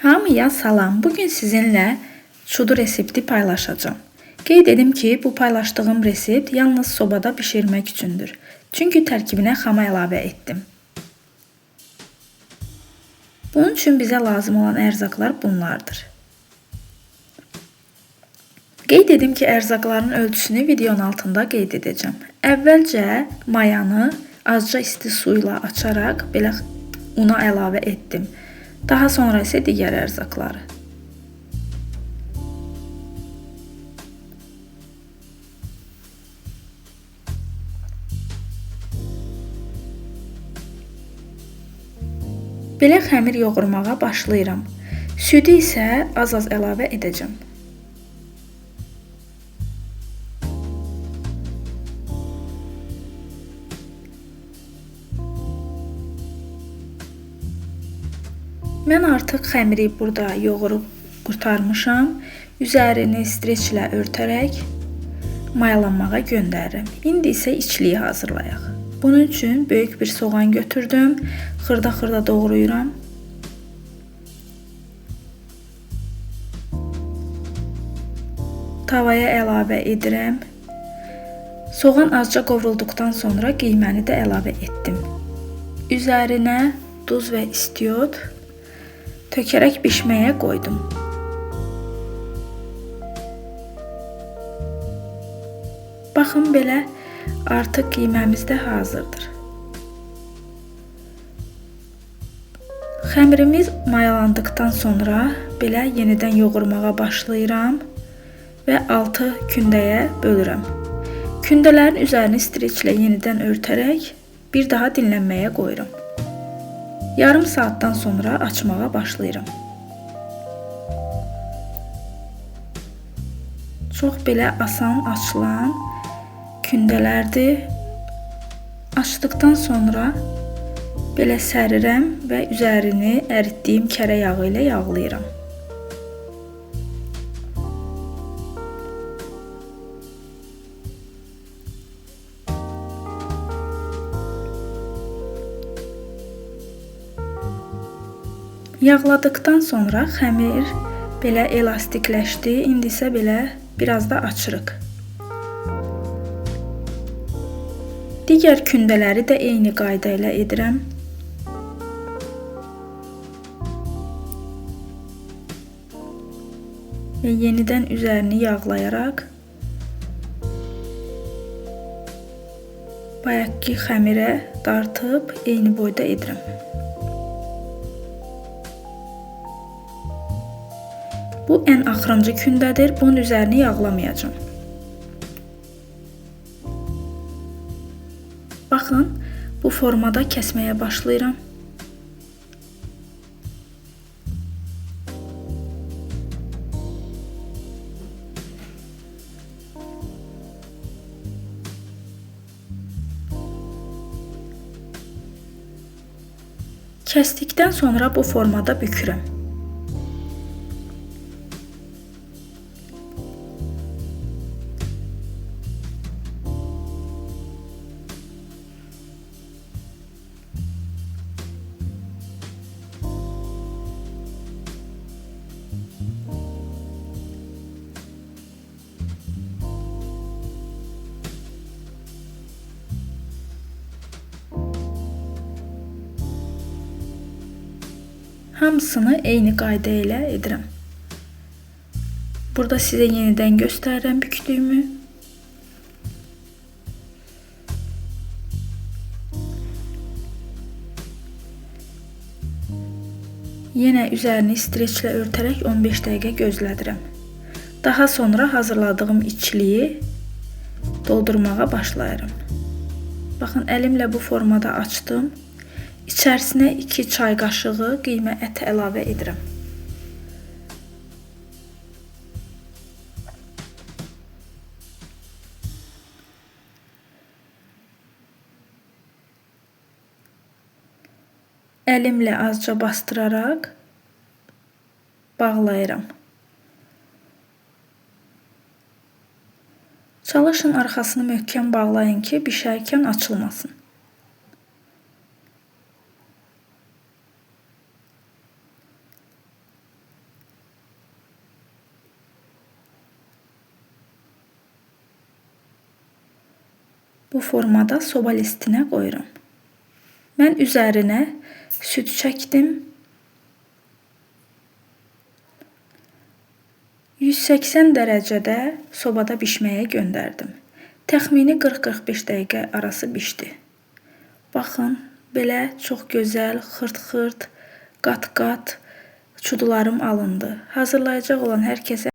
Hamıya salam. Bugün sizinlə çudu resepti paylaşacağım. Qeyd edim ki, bu paylaşdığım resept yalnız sobada bişirmək üçündür. Çünki tərkibinə xama əlavə etdim. Bunun üçün bizə lazım olan ərzaqlar bunlardır. Qeyd edim ki, ərzaqların ölçüsünü videonun altında qeyd edəcəm. Əvvəlcə mayanı azca isti su ilə açaraq belə una əlavə etdim. Daha sonra isə digər ərzaqları. Belə xəmir yoğurmağa başlayıram. Südü isə az-az əlavə edəcəm. Mən artıq xəmiri burada yoğurub qurtarmışam. Üzərini streçlə örtərək mayalanmağa göndərirəm. İndi isə içliyi hazırlayaq. Bunun üçün böyük bir soğan götürdüm. Xırda-xırda doğrayıram. Tavaya əlavə edirəm. Soğan azca qovrulduqdan sonra qiyməni də əlavə etdim. Üzərinə duz və istiot tökərək bişməyə qoydum. Baxın, belə artıq qiyməmiz də hazırdır. Xəmirimiz mayalandıqdan sonra belə yenidən yoğurmağa başlayıram və 6 kündəyə bölürəm. Kündələrin üzərini streçlə yenidən örtərək bir daha dinlənməyə qoyuram. Yarım saatdan sonra açmağa başlayıram. Çox belə asan açılan kündələrdir. Açdıqdan sonra belə sərirəm və üzərini əritdiyim kərə yağı ilə yağlayıram. Yağladıqdan sonra xəmir belə elastikləşdi. İndi isə belə biraz da açırıq. Digər kündələri də eyni qayda ilə edirəm. Və yenidən üzərini yağlayaraq bayaqki xəmirə dartıb eyni boyda edirəm. Bu ən axırıncı kündədir. Bunun üzərini yağlamayacağım. Baxın, bu formada kəsməyə başlayıram. Kəsdikdən sonra bu formada bükürəm. Hamısını eyni qayda ilə edirəm. Burada sizə yenidən göstərirəm bükdüyümü. Yenə üzərini streçlə örtərək 15 dəqiqə gözlədirəm. Daha sonra hazırladığım içliyi doldurmağa başlayıram. Baxın, əlimlə bu formada açdım. İçərisinə 2 çay qaşığı qiymə ət əlavə edirəm. Əlimlə azca bastıraraq bağlayıram. Çalışın arxasını möhkəm bağlayın ki, bişərkən açılmasın. bu formada soba listinə qoyuram. Mən üzərinə süd çəkdim. 180 dərəcədə sobada bişməyə göndərdim. Təxmini 40-45 dəqiqə arası bişdi. Baxın, belə çox gözəl, xırt-xırt, qat-qat çudularım alındı. Hazırlayacaq olan hər kəsə